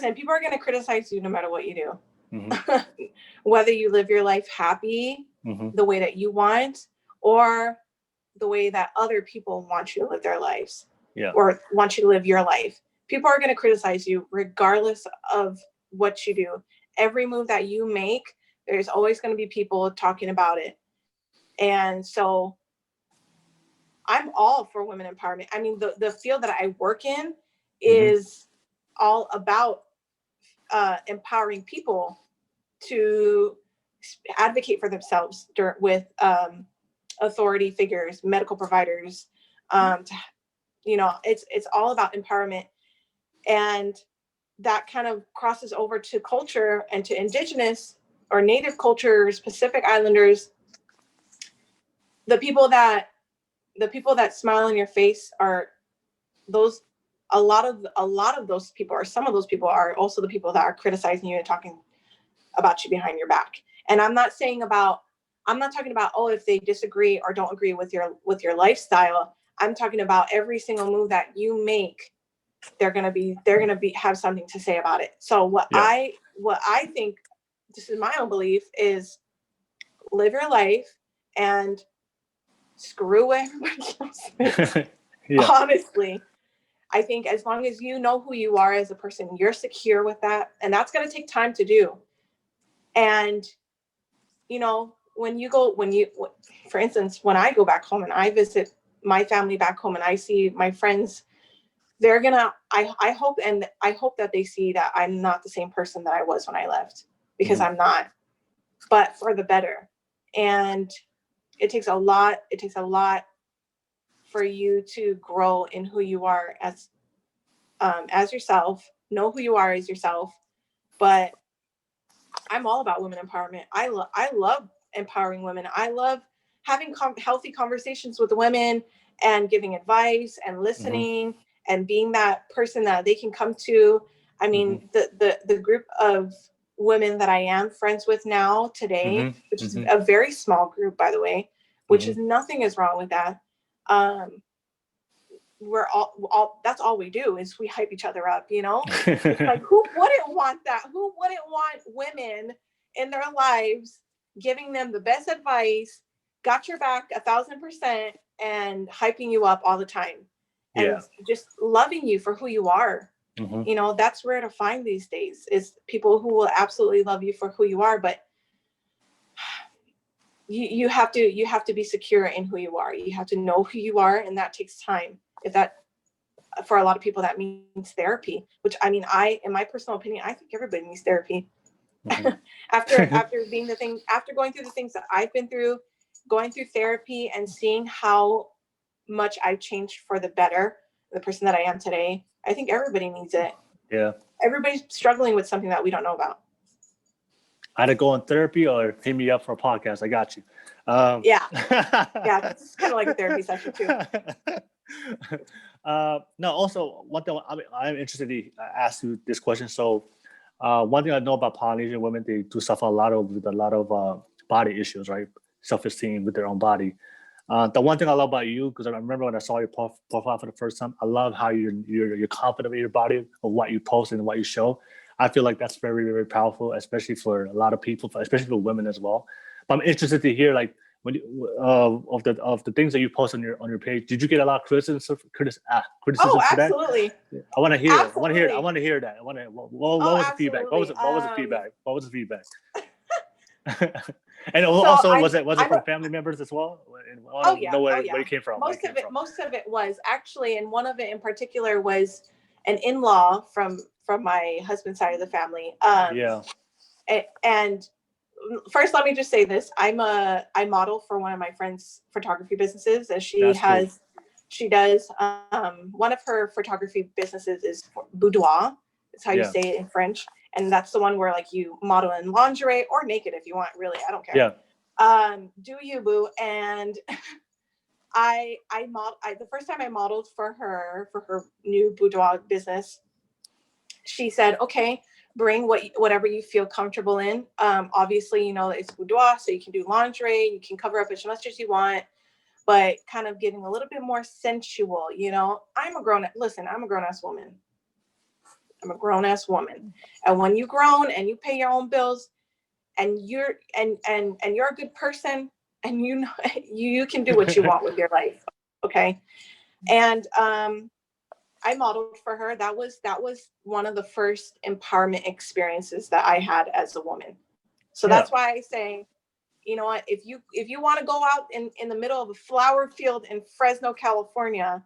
listen, people are going to criticize you no matter what you do. Mm-hmm. Whether you live your life happy, mm-hmm. the way that you want, or the way that other people want you to live their lives, or want you to live your life. People are going to criticize you regardless of what you do. Every move that you make, there's always going to be people talking about it. And so I'm all for women empowerment. I mean, the field that I work in is all about empowering people to advocate for themselves with authority figures, medical providers. It's all about empowerment. And that kind of crosses over to culture and to indigenous or native cultures, Pacific Islanders. The people that smile in your face are those. A lot of those people, or some of those people, are also the people that are criticizing you and talking about you behind your back. And I'm not talking about, if they disagree or don't agree with your lifestyle. I'm talking about every single move that you make, they're gonna have something to say about it. So what I think, this is my own belief, is live your life and screw everybody else. Honestly, I think as long as you know who you are as a person, you're secure with that, and that's going to take time to do. And for instance, when I go back home and I visit my family back home and I see my friends, I hope that they see that I'm not the same person that I was when I left, because I'm not, but for the better. And it takes a lot for you to grow in who you are as yourself, know who you are as yourself. But I'm all about women empowerment. I love empowering women. I love having healthy conversations with women and giving advice and listening and being that person that they can come to. I mean, the group of women that I am friends with now today, which is a very small group, by the way, which is nothing is wrong with that. We're all that's all we do is we hype each other up, It's like, who wouldn't want that? Who wouldn't want women in their lives giving them the best advice, got your back 1,000%, and hyping you up all the time, and just loving you for who you are? That's rare to find these days, is people who will absolutely love you for who you are. But you have to be secure in who you are. You have to know who you are, and that takes time. For a lot of people, that means therapy, which, I mean, in my personal opinion, I think everybody needs therapy. after going through the things that I've been through, going through therapy and seeing how much I've changed for the better, the person that I am today, I think everybody needs it. Yeah. Everybody's struggling with something that we don't know about. Either go in therapy or hit me up for a podcast. I got you. Yeah, it's kind of like a therapy session too. No, also one thing I'm interested to ask you this question. So, one thing I know about Polynesian women, they do suffer with a lot of body issues, right? Self-esteem with their own body. The one thing I love about you, because I remember when I saw your profile for the first time, I love how you're confident in your body, of what you post and what you show. I feel like that's very, very powerful, especially for a lot of people, especially for women as well. But I'm interested to hear, like, when of the things that you post on your page, did you get a lot of criticism for absolutely. that? I want to hear it. I want to hear that. What was the feedback? What was the feedback? And also, was it from family members as well? Where it came from. Most of it was actually, and one of it in particular was an in-law from my husband's side of the family. And first, let me just say this: I model for one of my friend's photography businesses, and she does one of her photography businesses is boudoir. It's how you say it in French, and that's the one where, like, you model in lingerie or naked if you want. Really, I don't care. Do you, boo? And the first time I modeled for her new boudoir business, she said, okay, bring whatever you feel comfortable in. Obviously, it's boudoir, so you can do lingerie, you can cover up as much as you want, but kind of getting a little bit more sensual. I'm a grown-ass woman. I'm a grown-ass woman. And when you're grown and you pay your own bills and you're a good person and you know you can do what you want with your life. Okay. And I modeled for her. That was one of the first empowerment experiences that I had as a woman. So that's why I say, you know what, if you want to go out in the middle of a flower field in Fresno, California,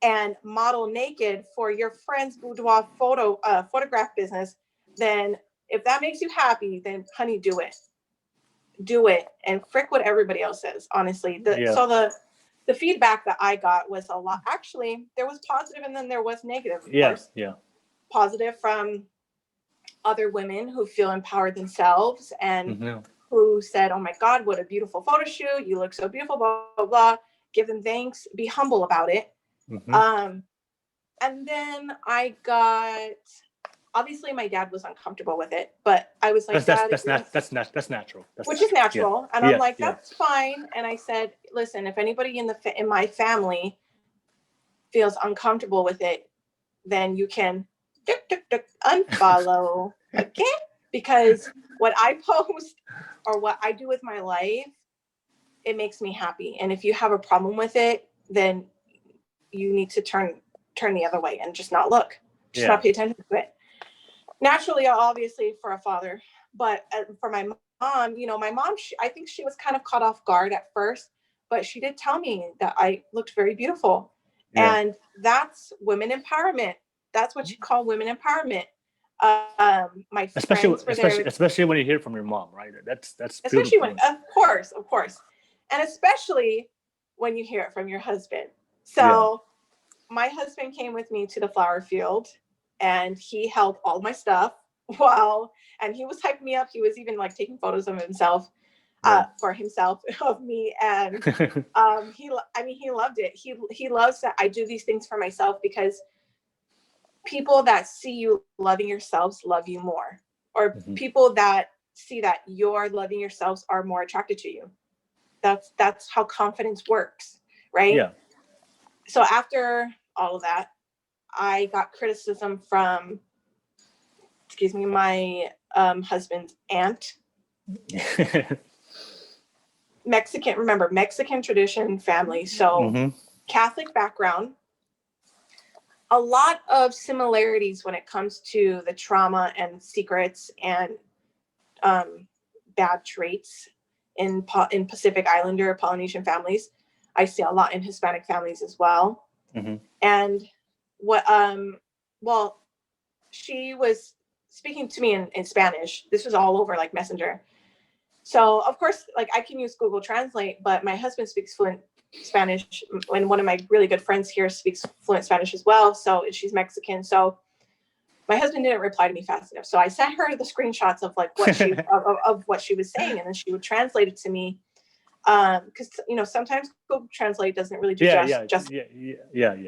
and model naked for your friend's boudoir photograph business, then if that makes you happy, then honey, do it, and frick what everybody else says. Honestly, so the feedback that I got was a lot. Actually, there was positive and then there was negative. Of course. Positive from other women who feel empowered themselves and who said, "Oh my God, what a beautiful photo shoot! You look so beautiful." Blah blah blah. Give them thanks. Be humble about it. And then I got. Obviously, my dad was uncomfortable with it, but I was like, that's natural. Which is natural, and I'm like, that's fine. And I said, listen, if anybody in my family feels uncomfortable with it, then you can unfollow again, because what I post or what I do with my life, it makes me happy. And if you have a problem with it, then you need to turn the other way and just not look, not pay attention to it. Naturally, obviously, for a father, but for my mom, my mom, I think she was kind of caught off guard at first, but she did tell me that I looked very beautiful. And that's women empowerment. That's what you call women empowerment. My friends were there. Especially when you hear it from your mom, right? That's especially when, of course, and especially when you hear it from your husband. So my husband came with me to the flower field, and he held all my stuff and he was hyping me up. He was even like taking photos of himself, for himself, of me. And he loved it. He loves that I do these things for myself, because people that see you loving yourselves love you more, or people that see that you're loving yourselves are more attracted to you. That's how confidence works, right? Yeah. So after all of that, I got criticism from, my husband's aunt. Mexican tradition family. So Catholic background, a lot of similarities when it comes to the trauma and secrets and bad traits in Pacific Islander Polynesian families. I see a lot in Hispanic families as well. And what, she was speaking to me in Spanish. This was all over like Messenger. So of course, like I can use Google Translate, but my husband speaks fluent Spanish, and one of my really good friends here speaks fluent Spanish as well. So she's Mexican. So my husband didn't reply to me fast enough. So I sent her the screenshots of like what she of what she was saying, and then she would translate it to me. Because sometimes Google Translate doesn't really do justice.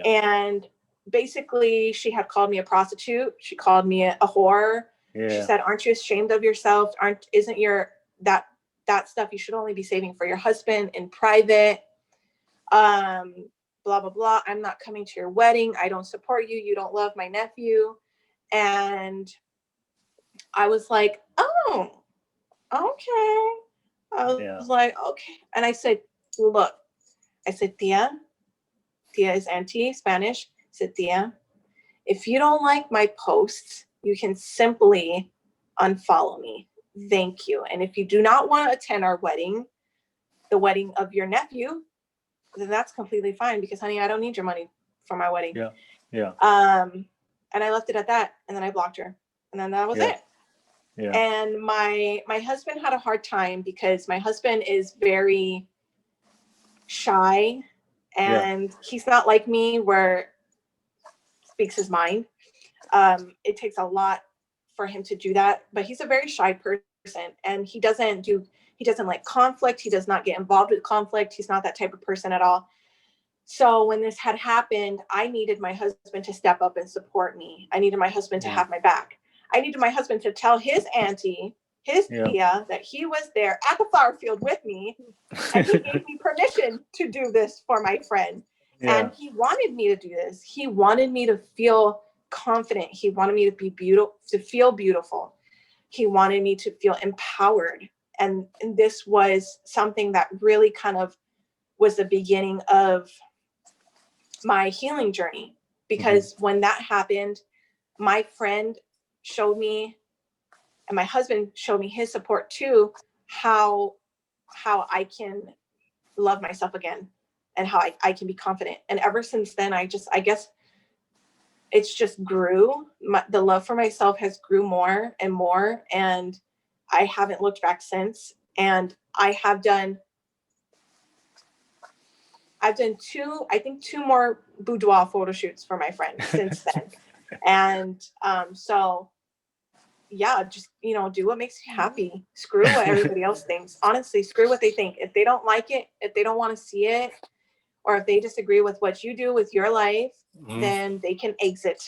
And basically, she had called me a prostitute. She called me a whore. She said, "Aren't you ashamed of yourself? Isn't your that stuff you should only be saving for your husband in private? Blah blah blah. I'm not coming to your wedding. I don't support you. You don't love my nephew." And I was like, "Oh, okay." I was like, "Okay." And I said, "Look," I said, Tia is auntie, Spanish. I said, "Tia, if you don't like my posts, you can simply unfollow me. Thank you. And if you do not want to attend our wedding, the wedding of your nephew, then that's completely fine, because honey, I don't need your money for my wedding." And I left it at that, and then I blocked her, and then that was it. And my husband had a hard time, because my husband is very shy, and he's not like me where speaks his mind. It takes a lot for him to do that, but he's a very shy person, and he doesn't like conflict. He does not get involved with conflict. He's not that type of person at all. So when this had happened, I needed my husband to step up and support me. I needed my husband to have my back. I needed my husband to tell his auntie, his tia, that he was there at the flower field with me, and he gave me permission to do this for my friend. And he wanted me to do this. He wanted me to feel confident. He wanted me to be beautiful, to feel beautiful. He wanted me to feel empowered. And this was something that really kind of was the beginning of my healing journey. Because when that happened, my friend showed me, and my husband showed me his support too, how I can love myself again and how I can be confident. And ever since then, I guess it's just grew. The love for myself has grew more and more, and I haven't looked back since. And I've done two more boudoir photo shoots for my friend since then. And so yeah, just, do what makes you happy. Screw what everybody else thinks. Honestly, screw what they think. If they don't like it, if they don't want to see it, or if they disagree with what you do with your life, then they can exit.